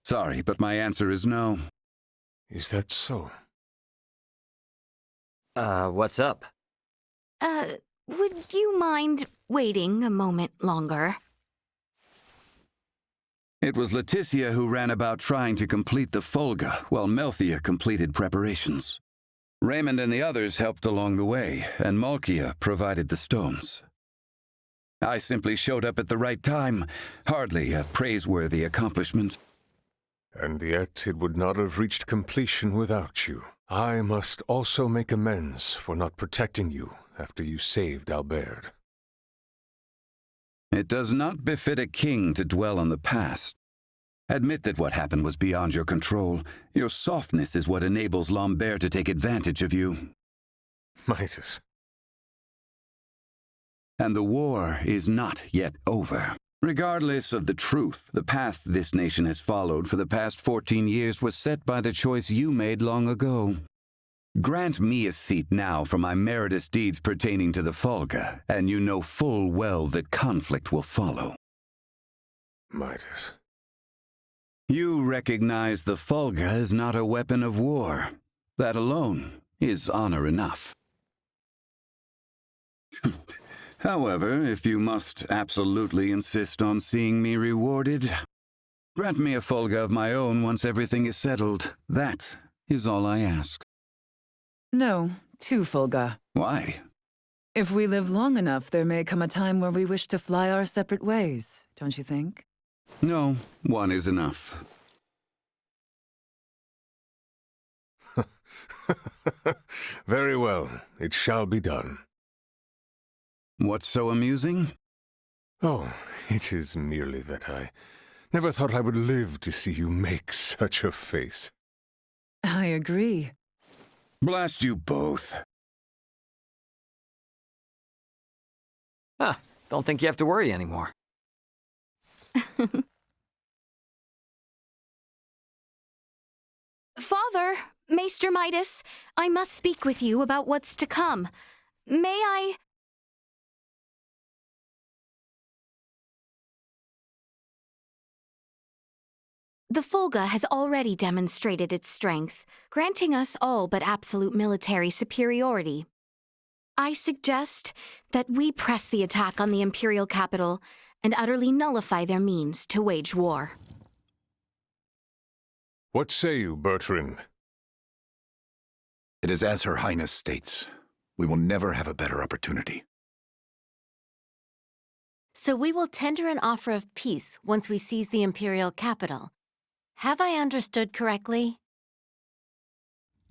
Sorry, but my answer is no. Is that so? What's up? Would you mind waiting a moment longer? It was Leticia who ran about trying to complete the Folga, while Melthia completed preparations. Raymond and the others helped along the way, and Malkia provided the stones. I simply showed up at the right time, hardly a praiseworthy accomplishment. And yet it would not have reached completion without you. I must also make amends for not protecting you after you saved Albert. It does not befit a king to dwell on the past. Admit that what happened was beyond your control. Your softness is what enables Lambert to take advantage of you. Midas. And the war is not yet over. Regardless of the truth, the path this nation has followed for the past 14 years was set by the choice you made long ago. Grant me a seat now for my meritorious deeds pertaining to the Folga, and you know full well that conflict will follow. Midas. You recognize the Folga is not a weapon of war. That alone is honor enough. However, if you must absolutely insist on seeing me rewarded, grant me a Folga of my own once everything is settled. That is all I ask. No, 2 Folga. Why? If we live long enough, there may come a time where we wish to fly our separate ways, don't you think? No, 1 is enough. Very well, it shall be done. What's so amusing? Oh, it is merely that I never thought I would live to see you make such a face. I agree. Blast you both. Don't think you have to worry anymore. Father, Maester Midas, I must speak with you about what's to come. May I... The Folga has already demonstrated its strength, granting us all but absolute military superiority. I suggest that we press the attack on the Imperial capital and utterly nullify their means to wage war. What say you, Bertrand? It is as Her Highness states. We will never have a better opportunity. So we will tender an offer of peace once we seize the Imperial capital. Have I understood correctly?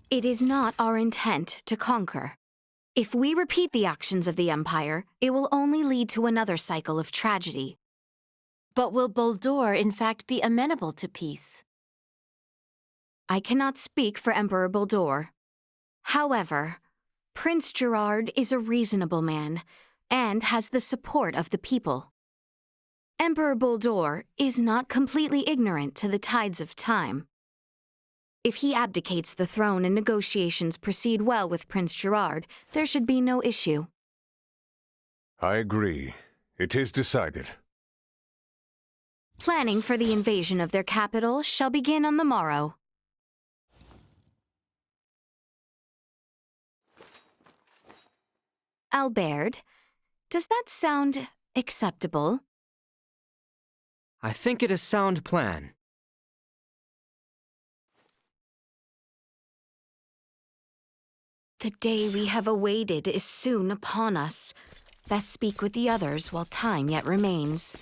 It is not our intent to conquer. If we repeat the actions of the Empire, it will only lead to another cycle of tragedy. But will Boldur in fact be amenable to peace? I cannot speak for Emperor Boldur. However, Prince Gerard is a reasonable man and has the support of the people. Emperor Boldur is not completely ignorant to the tides of time. If he abdicates the throne and negotiations proceed well with Prince Gerard, there should be no issue. I agree. It is decided. Planning for the invasion of their capital shall begin on the morrow. Albert, does that sound acceptable? I think it a sound plan. The day we have awaited is soon upon us. Best speak with the others while time yet remains.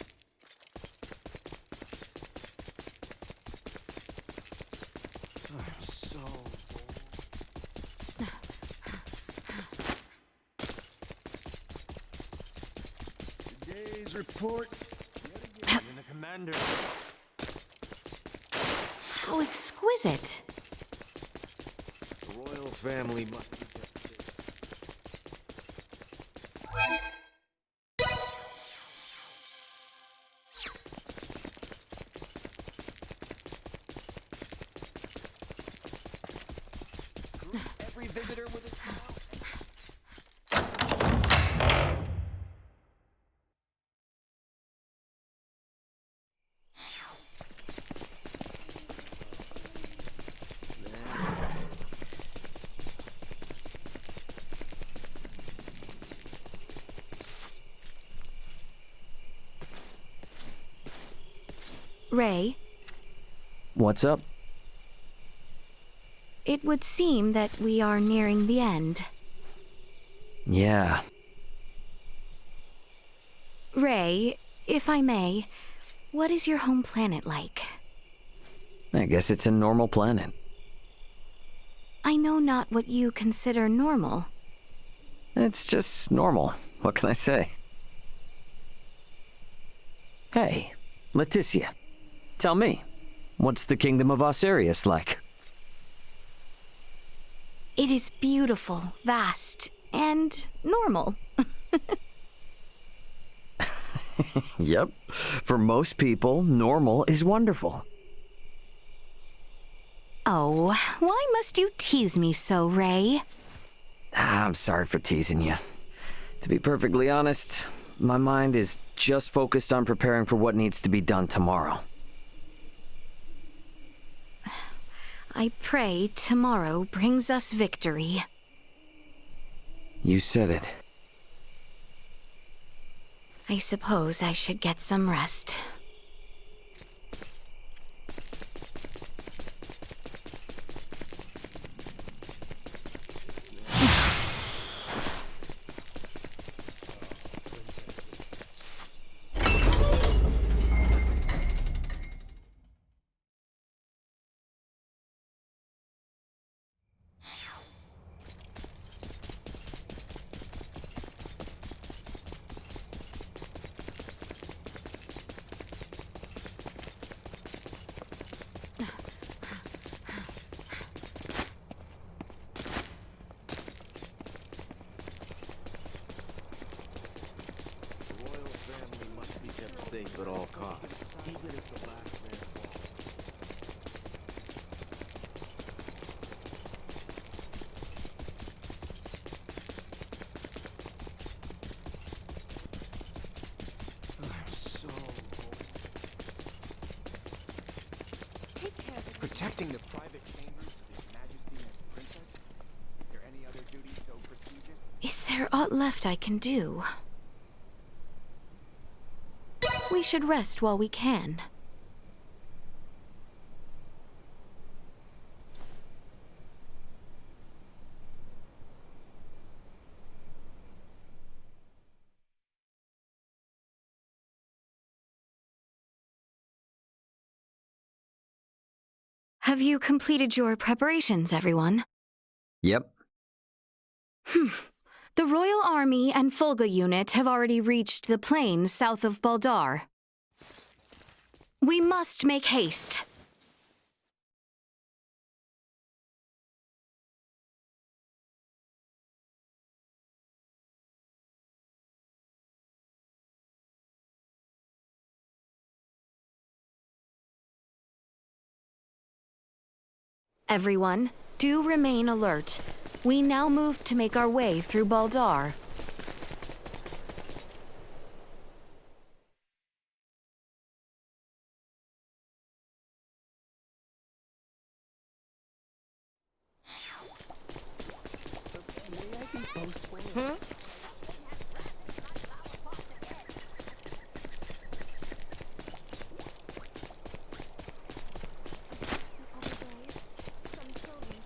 I'm so Today's report. bored. The commander. How exquisite. The royal family must be kept safe. Every visitor with a smile. Ray, What's up? it would seem that we are nearing the end. Yeah. Ray, if I may, what is your home planet like? I guess it's a normal planet. I know not what you consider normal. It's just normal. What can I say? Hey, Leticia. Tell me, what's the kingdom of Osirius like? It is beautiful, vast, and normal. Yep. For most people, normal is wonderful. Oh, why must you tease me so, Ray? I'm sorry for teasing you. To be perfectly honest, my mind is just focused on preparing for what needs to be done tomorrow. I pray tomorrow brings us victory. You said it. I suppose I should get some rest. The royal family must be kept safe at all costs, even if the last man falls. I'm so Protecting the private chambers of His Majesty and the Princess? Is there any other duty so prestigious? Is there aught left I can do? We should rest while we can. Have you completed your preparations, everyone? Yep. The Royal Army and Fulga unit have already reached the plains south of Baldar. We must make haste. Everyone, do remain alert. We now move to make our way through Baldar.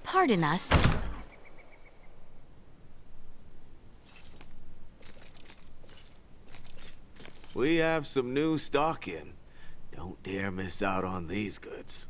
Pardon us. We have some new stock in. Don't dare miss out on these goods.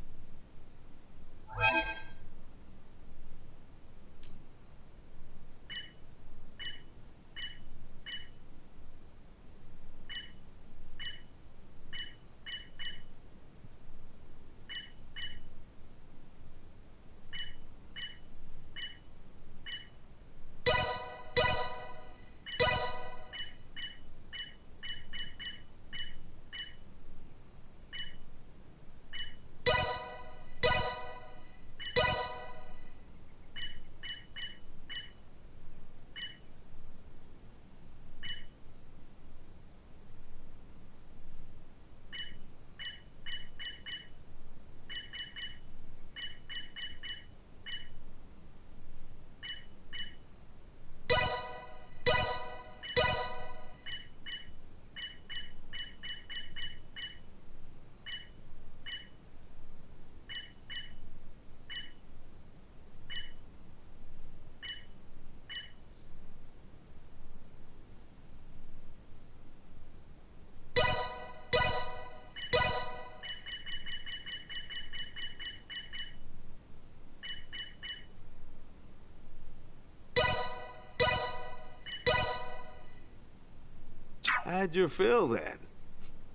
How'd you feel then?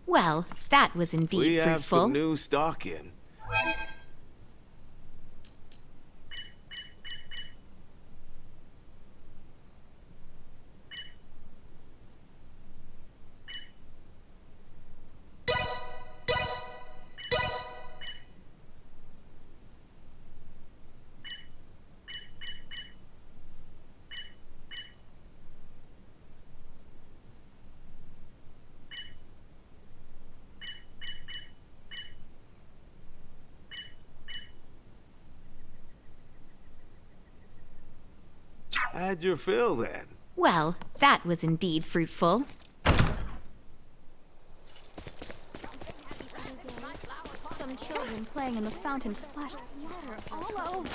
Well, that was indeed We have fruitful. some new stock in. How'd you feel then? Well, that was indeed fruitful. Some children playing in the fountain splashed water all over.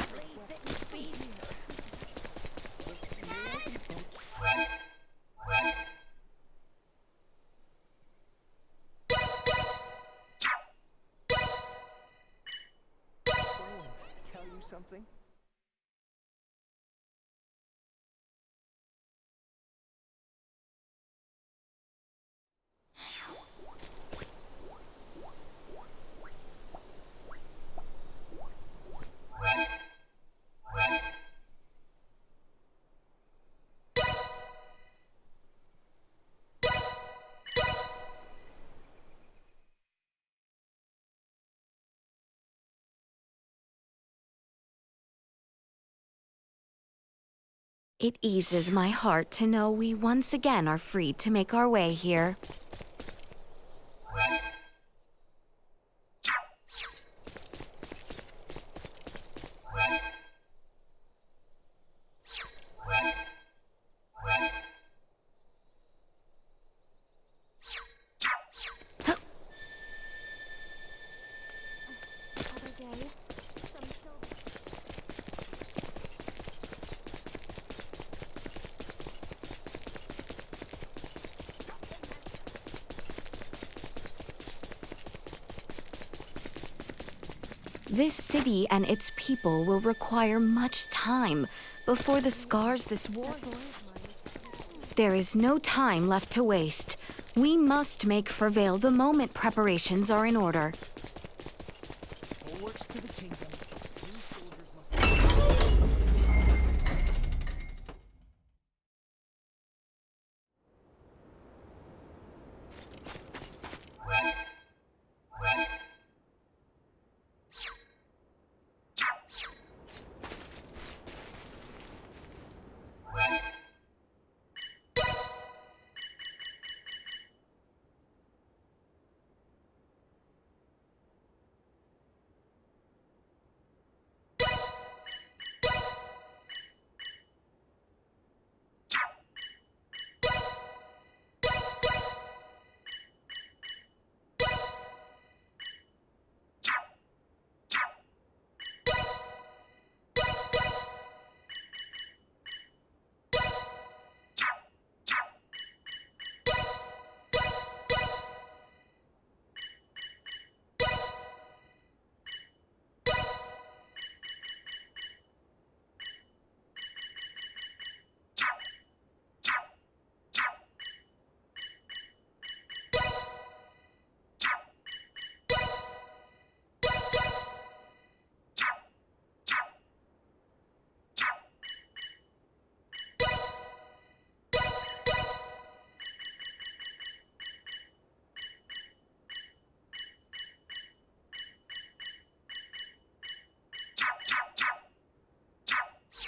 Tell you something? It eases my heart to know we once again are free to make our way here. This city and its people will require much time before the scars this war... There is no time left to waste. We must make for Vale the moment preparations are in order. Forwards to the kingdom. New soldiers must...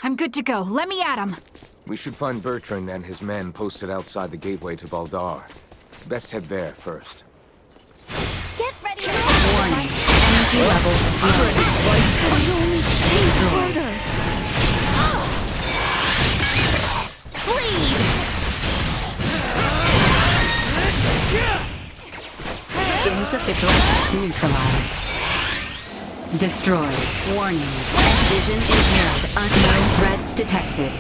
I'm good to go. Let me at him. We should find Bertrand and his men posted outside the gateway to Baldar. Best head there first. Get ready to Warning. Energy levels Insufficient. Neutralized. Destroyed. Warning. Vision impaired. Unknown threats detected.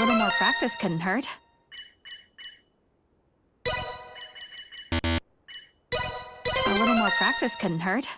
little more practice couldn't hurt. A little more practice couldn't hurt.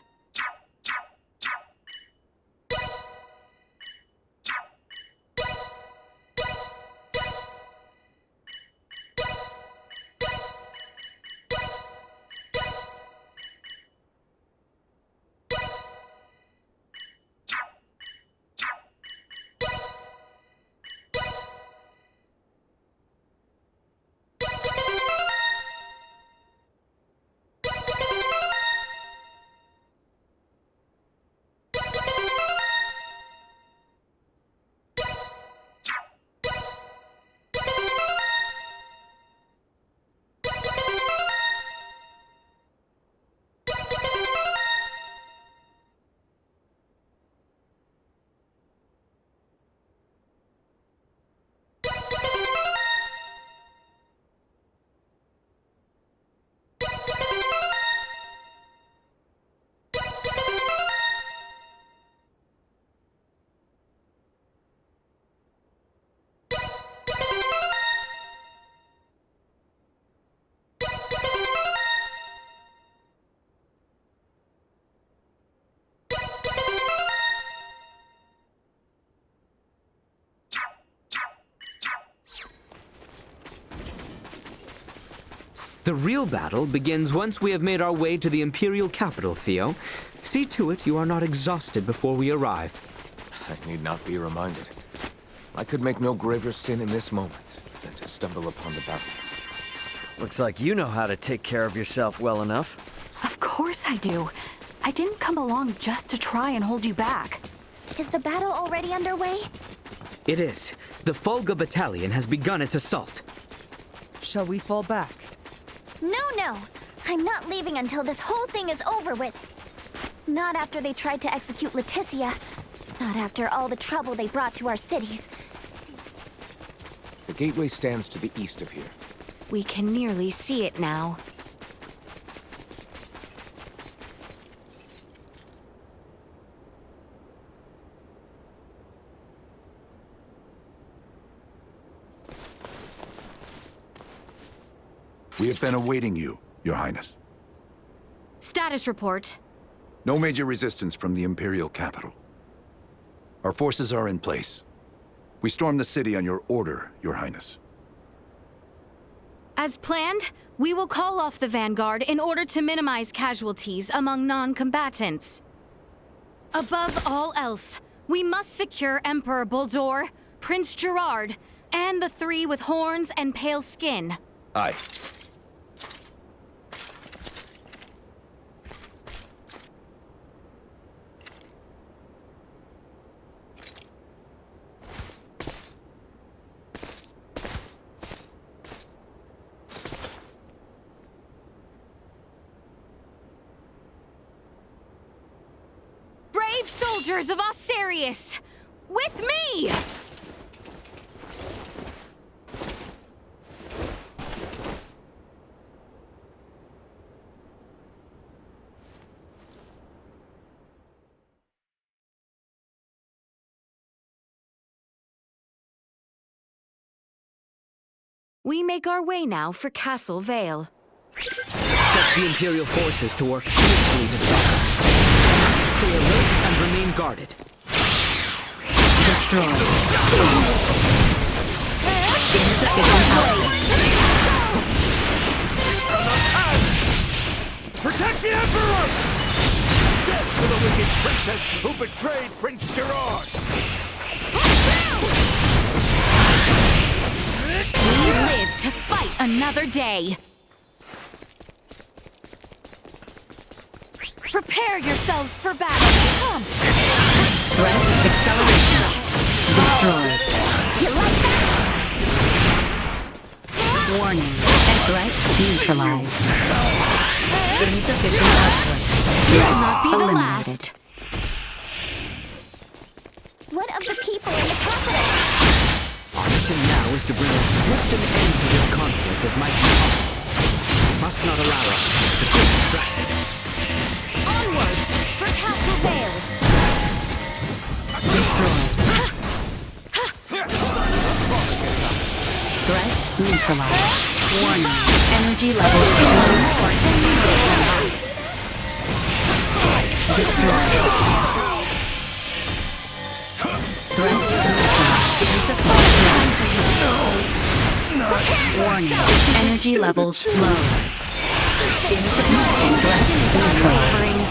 The real battle begins once we have made our way to the Imperial capital, Theo. See to it you are not exhausted before we arrive. I need not be reminded. I could make no graver sin in this moment than to stumble upon the battle. Looks like you know how to take care of yourself well enough. Of course I do. I didn't come along just to try and hold you back. Is the battle already underway? It is. The Fulga Battalion has begun its assault. Shall we fall back? No. I'm not leaving until this whole thing is over with. Not after they tried to execute Leticia. Not after all the trouble they brought to our cities. The gateway stands to the east of here. We can nearly see it now. We have been awaiting you, Your Highness. Status report. No major resistance from the Imperial capital. Our forces are in place. We stormed the city on your order, Your Highness. As planned, we will call off the Vanguard in order to minimize casualties among non-combatants. Above all else, we must secure Emperor Baldur, Prince Gerard, and the three with horns and pale skin. Aye. Brave soldiers of Osirius! With me! We make our way now for Castle Vale. Expect the Imperial forces to work swiftly to stop us. Stay alert and remain guarded. Destroyed. Insufficient output. Protect the Emperor! Death to the wicked princess who betrayed Prince Gerard! We live to fight another day. Prepare yourselves for battle. Come. Threat acceleration. Destroyed. You like that? Warning. Threat neutralized. Insufficient output. Will not be the Eliminated. last. What of the people in the capital? Our mission now is to bring as swift an end to this conflict as might be possible. We must not allow ourselves to be distracted. Onward for Castle Vale. Destroyed. Threat neutralized. Warning. Energy levels low. Destroyed. Threat neutralized. Warning. Energy levels low. Insufficient threat neutralized.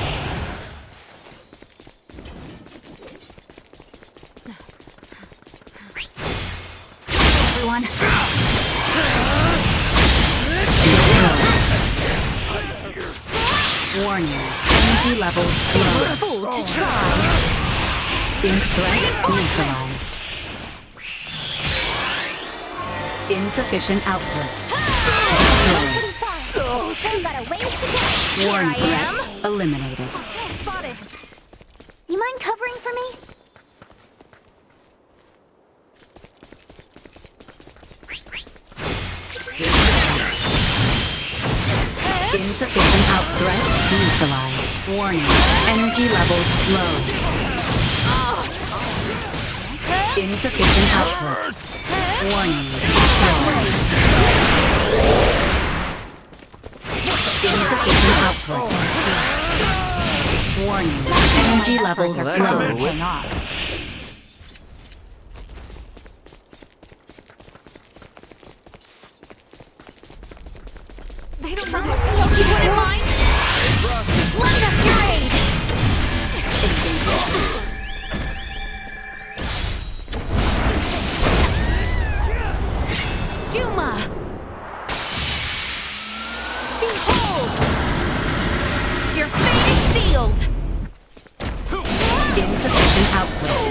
Everyone. Warning. Energy levels low. Fool to try. In threat neutralized. Insufficient output. Still got a ways to go. Warning Here I am. threat eliminated. Spotted. You mind covering for me? Insufficient threat neutralized. Warning. Energy levels low. Insufficient output. Warning. Insufficient output. Warning. Energy levels low. They don't know. You wouldn't mind? Lend us your aid! Duma! Behold! Your fate is sealed! Insufficient output.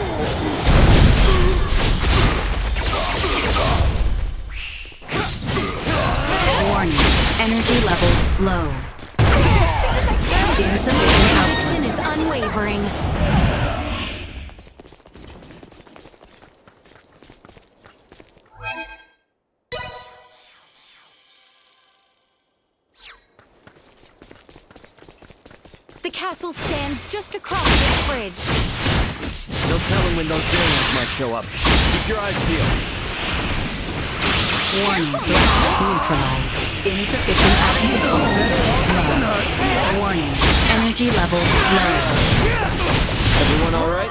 Warning. Energy levels low. Insufficient output. Conviction is unwavering. The castle stands just across this bridge. No telling when those aliens might show up. Keep your eyes peeled. Warning. Threat neutralized. Insufficient output. Low. Warning. Energy levels low. Everyone all right?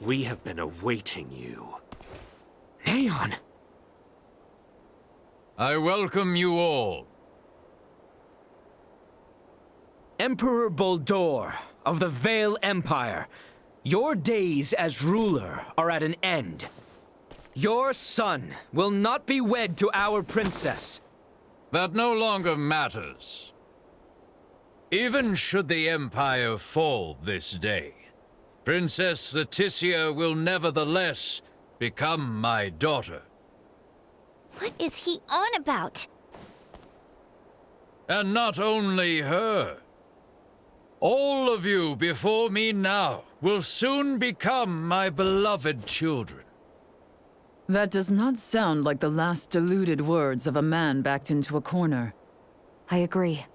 We have been awaiting you. Neon! I welcome you all. Emperor Boldor of the Vale Empire, your days as ruler are at an end. Your son will not be wed to our princess. That no longer matters. Even should the Empire fall this day, Princess Leticia will nevertheless become my daughter. What is he on about? And not only her. All of you before me now will soon become my beloved children. That does not sound like the last deluded words of a man backed into a corner. I agree.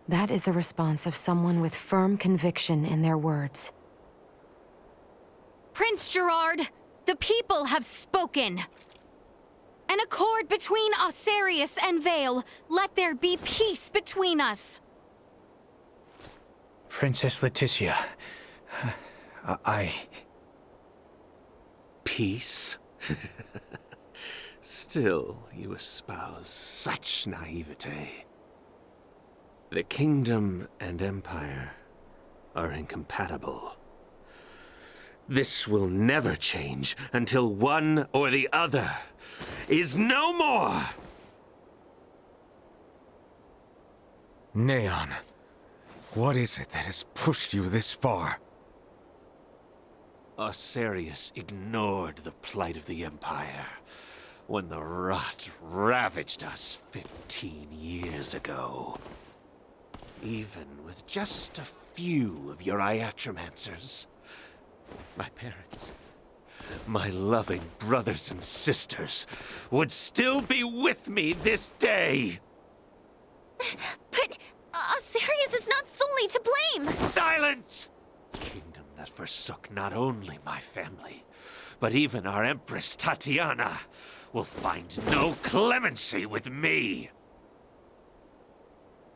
That is the response of someone with firm conviction in their words. Prince Gerard, the people have spoken. An accord between Osarius and Vale. Let there be peace between us. Princess Leticia, Peace? Still, you espouse such naivete. The kingdom and empire are incompatible. This will never change until one or the other is no more! Neon, what is it that has pushed you this far? Osarius ignored the plight of the Empire when the rot ravaged us 15 years ago. Even with just a few of your iatromancers, my parents, my loving brothers and sisters would still be with me this day. silence! Kingdom that forsook not only my family, but even our Empress Tatiana will find no clemency with me.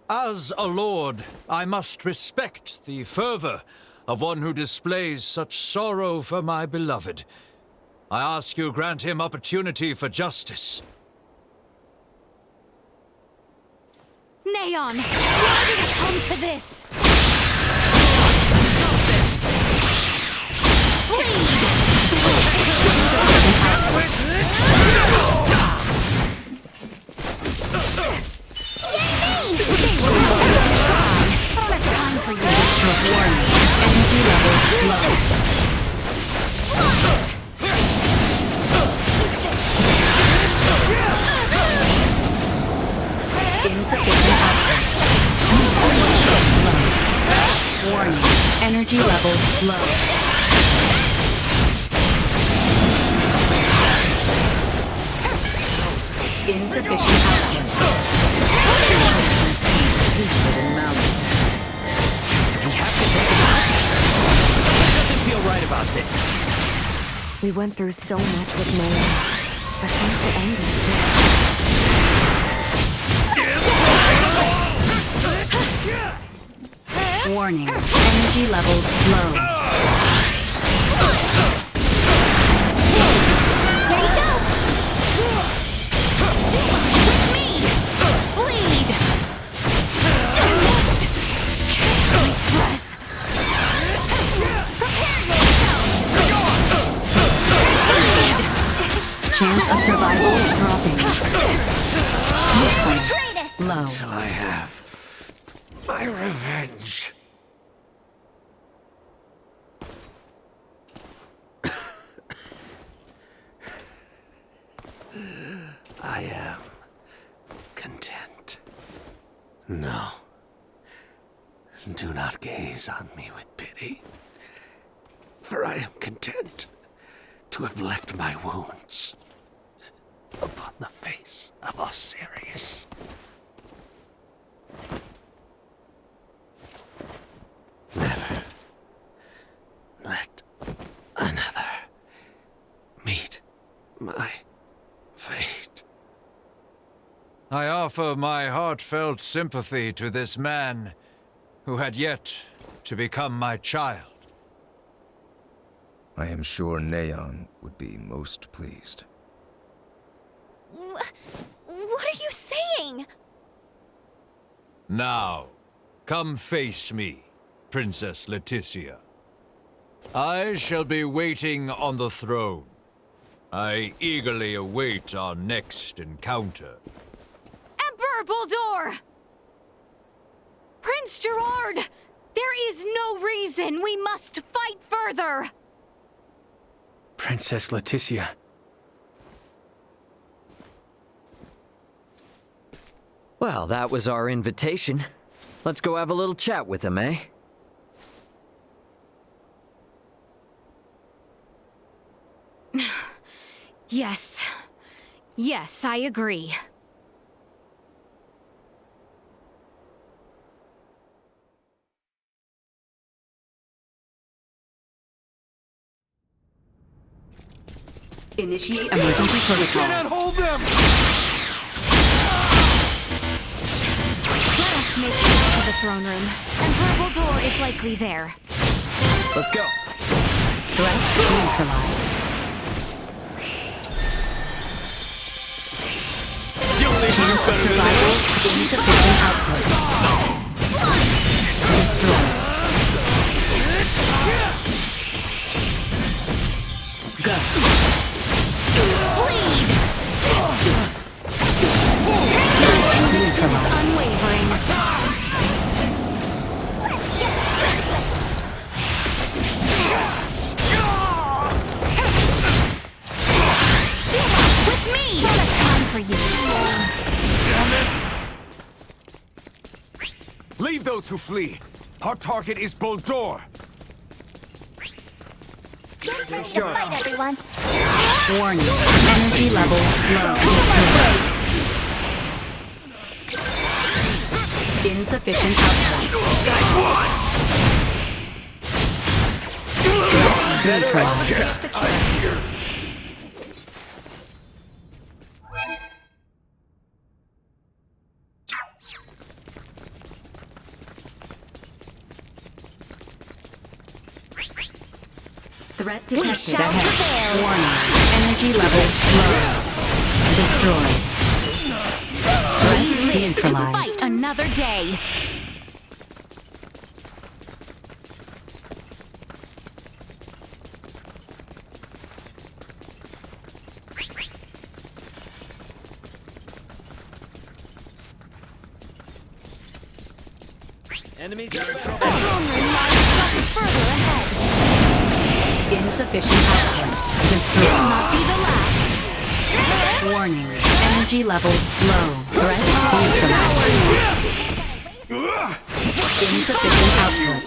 As a lord, I must respect the fervor of one who displays such sorrow for my beloved. I ask you grant him opportunity for justice. Neon, why did it come to this? Warning, energy levels low. Insufficient output. We have to take it out. Something doesn't feel right about this. We went through so much with Maya. I think to end it. Warning, energy levels low. Chance of survival dropping. Usefulness low. Till I have my revenge. I am content. No. Do not gaze on me with pity, for I am content to have left my wounds upon the face of Osiris. Never let another meet my fate. I offer my heartfelt sympathy to this man who had yet to become my child. I am sure Neon would be most pleased. What are you saying? Now, come face me, Princess Leticia. I shall be waiting on the throne. I eagerly await our next encounter. Emperor Bulldor! Prince Gerard! There is no reason we must fight further! Princess Leticia. Well, that was our invitation. Let's go have a little chat with him, eh? Yes. Yes, I agree. Initiate emergency protocols. Hold them! Let us make this to the throne room. Emperor Bulldor is likely there. Let's go. Threat neutralized. Chance of survival, insufficient output. Destroy. Go. Bleed! My conviction is unwavering. With me! Not a time for you. Leave those who flee. Our target is Bulldor. Don't try to fight, everyone. Warning, energy levels low. Destroy. Insufficient output. neutralized. Threat detected ahead. Warning. Energy levels low. Destroyed. Threat neutralized. Fight another day. Enemies are in trouble. The hungry lies further ahead. Insufficient output. Destroyed. Will not be the last. Warning. Energy levels low. Threat neutralized. Insufficient output.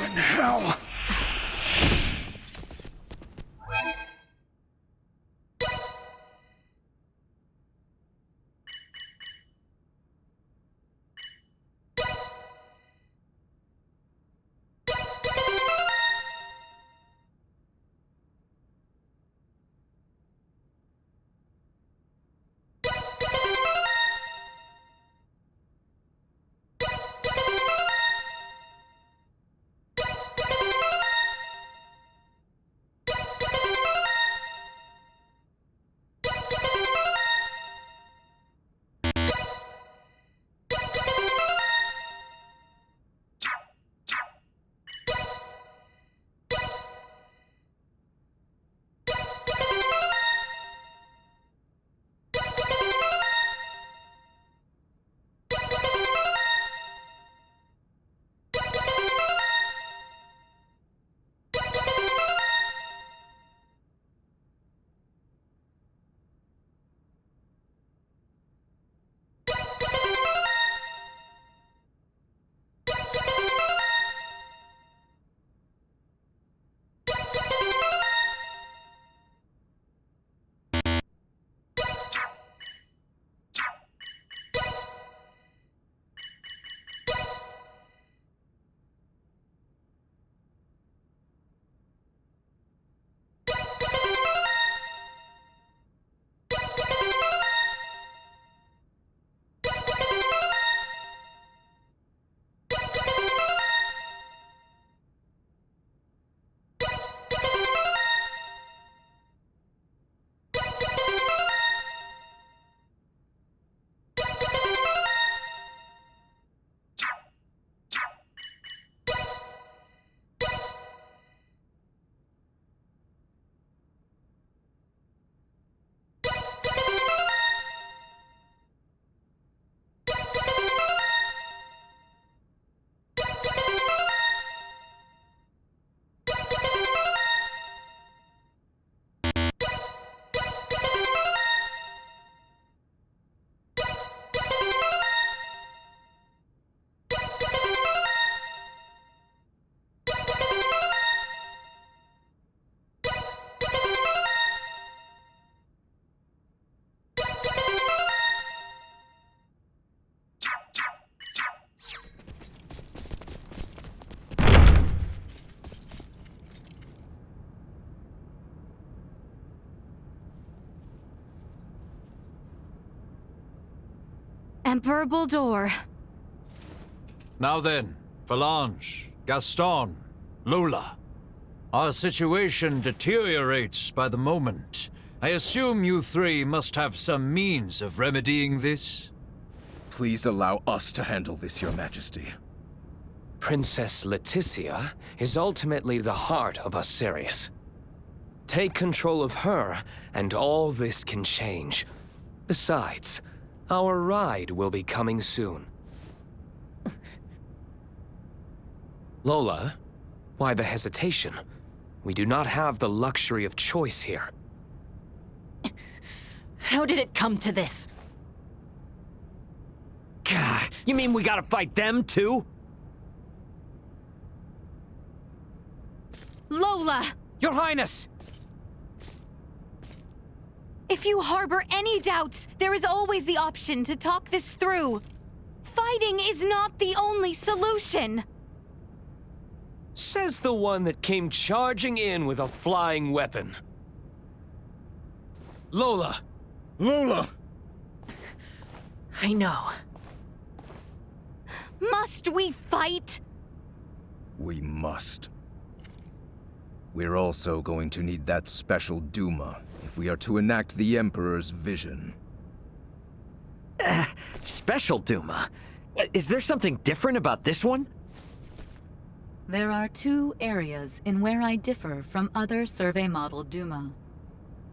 Emperor Buldur. Now then, Phalange, Gaston, Lola. Our situation deteriorates by the moment. I assume you three must have some means of remedying this? Please allow us to handle this, Your Majesty. Princess Leticia is ultimately the heart of us Sirius. Take control of her, and all this can change. Besides, our ride will be coming soon. Lola, why the hesitation? We do not have the luxury of choice here. How did it come to this? Gah, you mean we gotta fight them too? Lola! Your Highness! If you harbor any doubts, there is always the option to talk this through. Fighting is not the only solution. Says the one that came charging in with a flying weapon. Lola! Lola! I know. Must we fight? We must. We're also going to need that special Duma if we are to enact the Emperor's vision. Special Duma? Is there something different about this one? There are two areas in where I differ from other survey model Duma.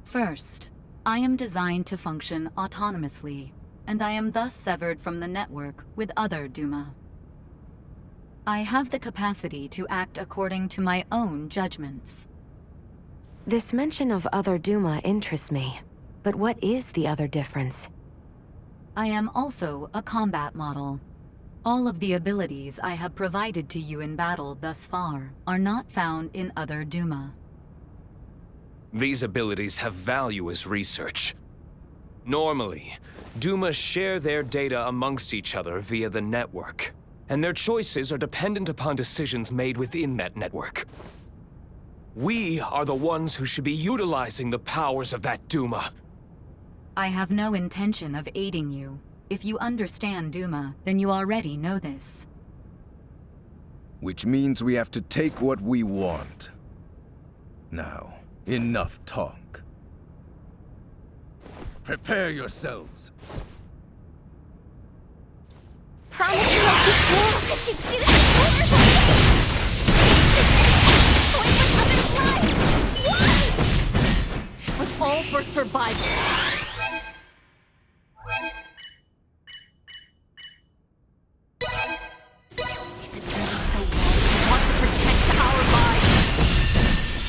First, I am designed to function autonomously, and I am thus severed from the network with other Duma. I have the capacity to act according to my own judgments. This mention of other Duma interests me. But what is the other difference? I am also a combat model. All of the abilities I have provided to you in battle thus far are not found in other Duma. These abilities have value as research. Normally, Duma share their data amongst each other via the network, and their choices are dependent upon decisions made within that network. We are the ones who should be utilizing the powers of that Duma. I have no intention of aiding you. If you understand Duma, then you already know this. Which means we have to take what we want. Now, enough talk. Prepare yourselves. Promise me that you will, that you do this It was all for survival. Is it really so wrong to want to protect our lives?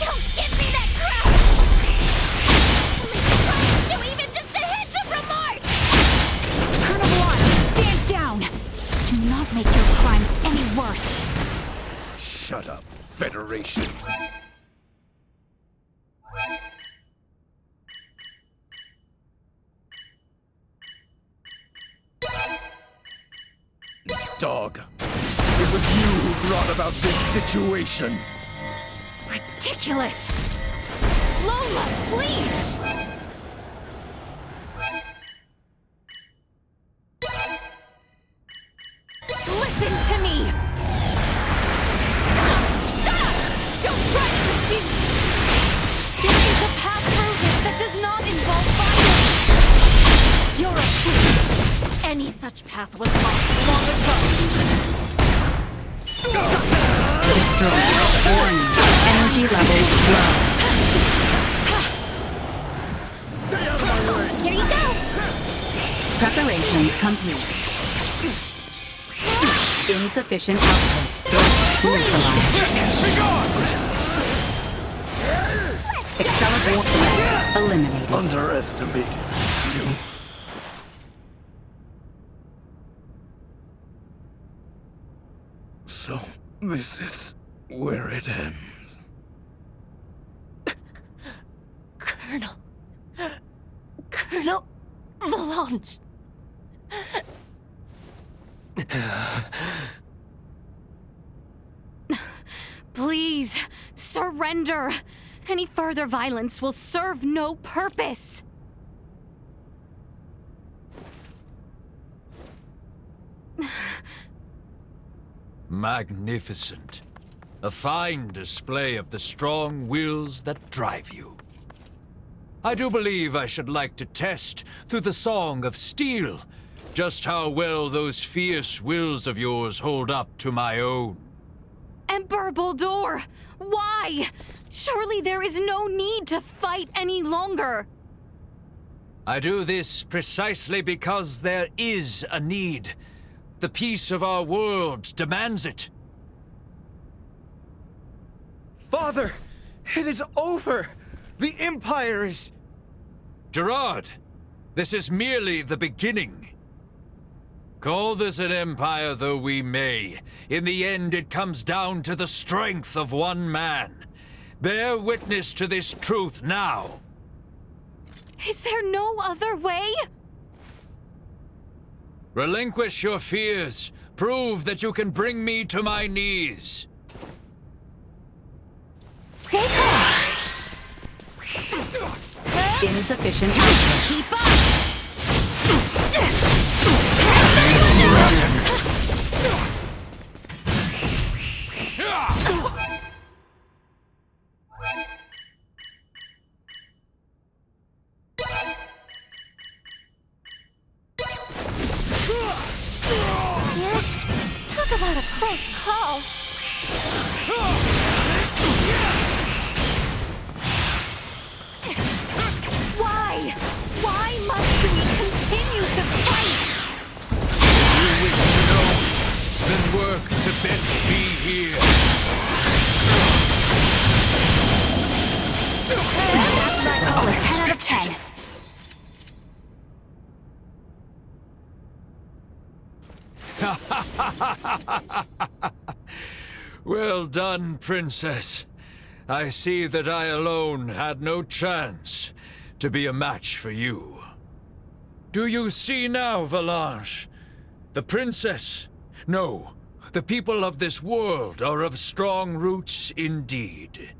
Don't give me that crap! Please, do even just a hint of remorse! Colonel Blanc, stand down! Do not make your crimes any worse. Shut up, Federation. Dog, it was you who brought about this situation. Ridiculous! Lola, please! Listen to me! Stop! Don't try to refuse! There is a path through this that does not involve violence! You're a fool! Any such path was lost long ago. Destroyed. Warning. Energy levels low. Stay out of my way! Here you go! Preparations complete. Insufficient output. Neutralized. Accelerate threat eliminated. Underestimated you. So, this is where it ends. Colonel Valanche. Please, surrender! Any further violence will serve no purpose! Magnificent. A fine display of the strong wills that drive you. I do believe I should like to test, through the Song of Steel, just how well those fierce wills of yours hold up to my own. Emperor Baldur! Why? Surely there is no need to fight any longer! I do this precisely because there is a need. The peace of our world demands it. Father! It is over! The Empire is... Gerard, this is merely the beginning. Call this an empire though we may, in the end it comes down to the strength of one man. Bear witness to this truth now. Is there no other way? Relinquish your fears. Prove that you can bring me to my knees. Stay close. Insufficient output. Keep up. Talk about a close call. Why? Why must we continue to fight? If you wish to know, then work to best be here. That's what I call a 10 out of 10. Well done, Princess. I see that I alone had no chance to be a match for you. Do you see now, Valanche? The Princess? No, the people of this world are of strong roots indeed.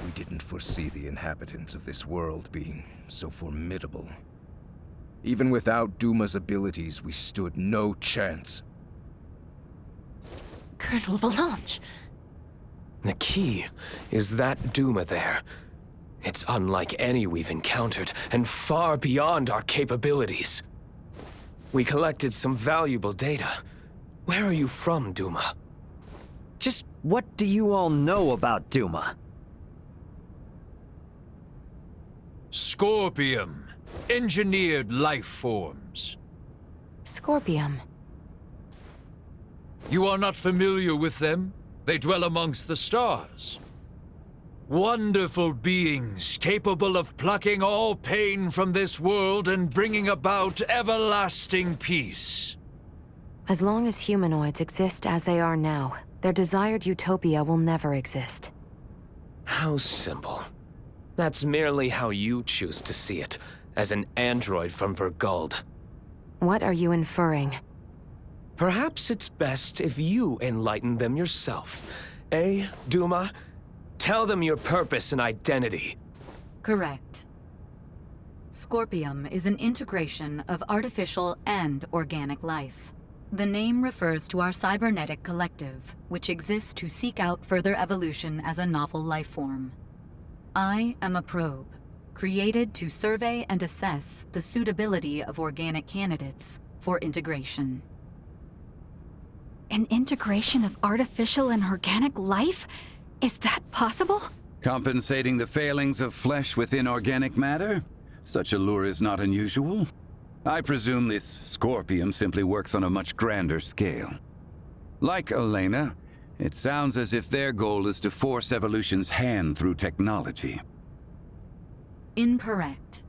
We didn't foresee the inhabitants of this world being so formidable. Even without Duma's abilities, we stood no chance. Colonel Valanche. The key is that Duma there. It's unlike any we've encountered, and far beyond our capabilities. We collected some valuable data. Where are you from, Duma? Just what do you all know about Duma? Scorpium. Engineered life forms. Scorpium. You are not familiar with them? They dwell amongst the stars. Wonderful beings capable of plucking all pain from this world and bringing about everlasting peace. As long as humanoids exist as they are now, their desired utopia will never exist. How simple. That's merely how you choose to see it, as an android from Verguld. What are you inferring? Perhaps it's best if you enlighten them yourself. Eh, Duma? Tell them your purpose and identity. Correct. Scorpium is an integration of artificial and organic life. The name refers to our cybernetic collective, which exists to seek out further evolution as a novel life form. I am a probe, created to survey and assess the suitability of organic candidates for integration. An integration of artificial and organic life? Is that possible? Compensating the failings of flesh within organic matter? Such a lure is not unusual. I presume this Scorpium simply works on a much grander scale. Like Elena, it sounds as if their goal is to force evolution's hand through technology. Incorrect.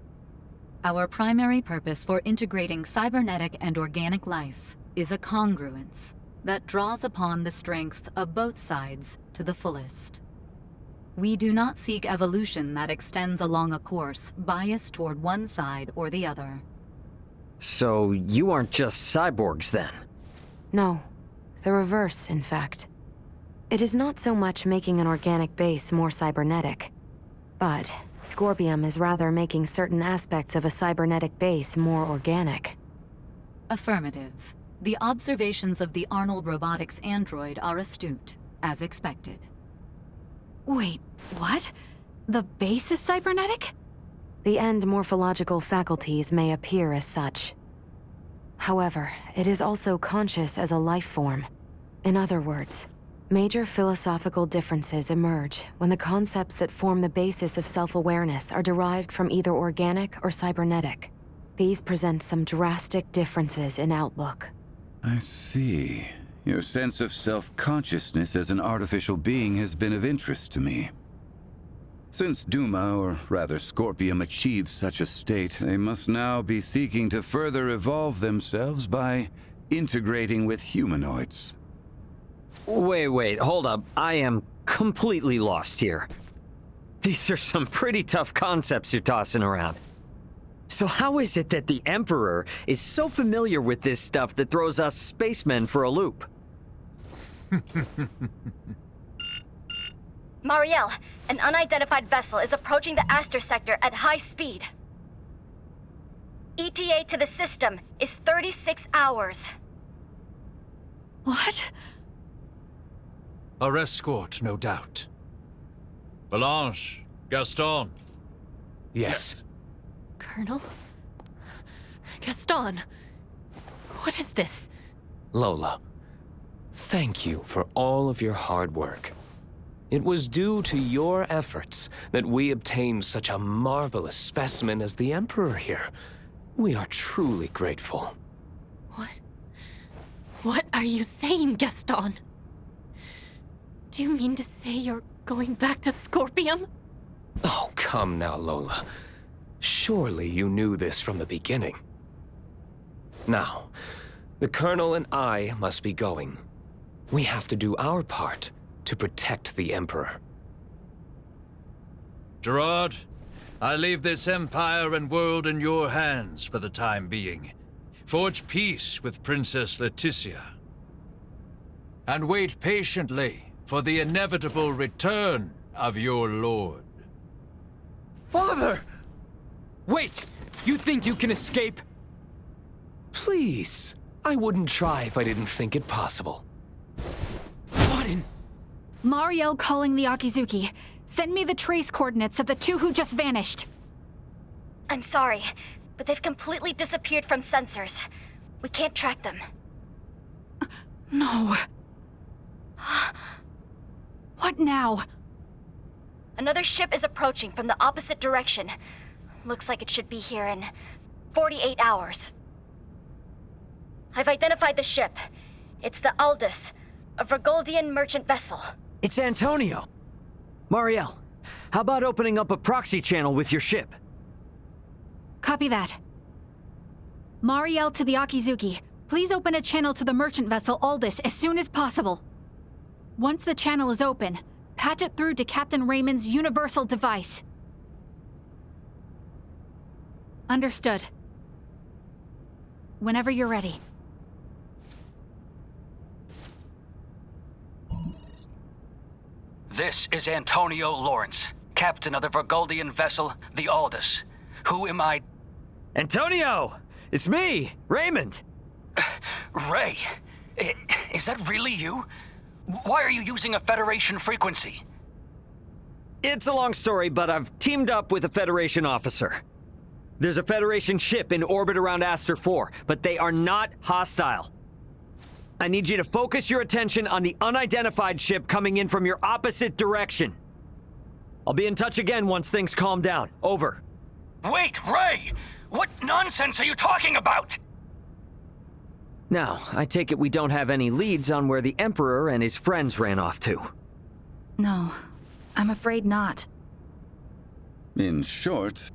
Our primary purpose for integrating cybernetic and organic life is a congruence that draws upon the strengths of both sides to the fullest. We do not seek evolution that extends along a course biased toward one side or the other. So you aren't just cyborgs then? No, the reverse, in fact. It is not so much making an organic base more cybernetic, but Scorpium is rather making certain aspects of a cybernetic base more organic. Affirmative. The observations of the Arnold Robotics android are astute, as expected. Wait, what? The base is cybernetic? The end morphological faculties may appear as such. However, it is also conscious as a life form. In other words, major philosophical differences emerge when the concepts that form the basis of self-awareness are derived from either organic or cybernetic. These present some drastic differences in outlook. I see. Your sense of self-consciousness as an artificial being has been of interest to me. Since Duma, or rather Scorpium, achieves such a state, they must now be seeking to further evolve themselves by integrating with humanoids. Wait, hold up. I am completely lost here. These are some pretty tough concepts you're tossing around. So how is it that the Emperor is so familiar with this stuff that throws us spacemen for a loop? Marielle, an unidentified vessel is approaching the Aster sector at high speed. ETA to the system is 36 hours. What? Our escort, no doubt. Belange, Gaston. Yes. Colonel? Gaston? What is this? Lola, thank you for all of your hard work. It was due to your efforts that we obtained such a marvelous specimen as the Emperor here. We are truly grateful. What are you saying, Gaston? Do you mean to say you're going back to Scorpium? Oh, come now, Lola. Surely you knew this from the beginning. Now, the Colonel and I must be going. We have to do our part to protect the Emperor. Gerard, I leave this empire and world in your hands for the time being. Forge peace with Princess Leticia. And wait patiently for the inevitable return of your lord. Father! Wait! You think you can escape? Please. I wouldn't try if I didn't think it possible. What in... Marielle calling the Akizuki. Send me the trace coordinates of the two who just vanished. I'm sorry, but they've completely disappeared from sensors. We can't track them. No. What now? Another ship is approaching from the opposite direction. Looks like it should be here in 48 hours. I've identified the ship. It's the Aldous, a Vergoldian merchant vessel. It's Antonio. Marielle, how about opening up a proxy channel with your ship? Copy that. Marielle to the Akizuki. Please open a channel to the merchant vessel Aldous as soon as possible. Once the channel is open, patch it through to Captain Raymond's universal device. Understood. Whenever you're ready. This is Antonio Lawrence, captain of the Vergoldian vessel, the Aldous. Who am I? Antonio! It's me, Raymond! Ray, is that really you? Why are you using a Federation frequency? It's a long story, but I've teamed up with a Federation officer. There's a Federation ship in orbit around Aster 4, but they are not hostile. I need you to focus your attention on the unidentified ship coming in from your opposite direction. I'll be in touch again once things calm down. Over. Wait, Ray! What nonsense are you talking about? Now, I take it we don't have any leads on where the Emperor and his friends ran off to. No, I'm afraid not. In short,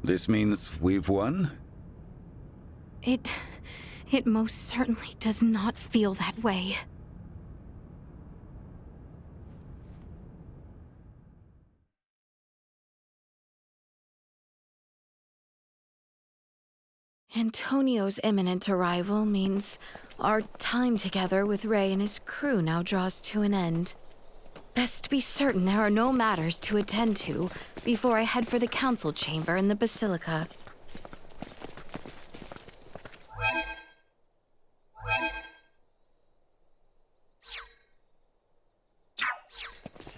this means we've won? It most certainly does not feel that way. Antonio's imminent arrival means our time together with Ray and his crew now draws to an end. Best be certain there are no matters to attend to before I head for the council chamber in the Basilica.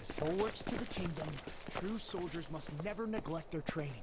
As bulwarks to the kingdom, true soldiers must never neglect their training.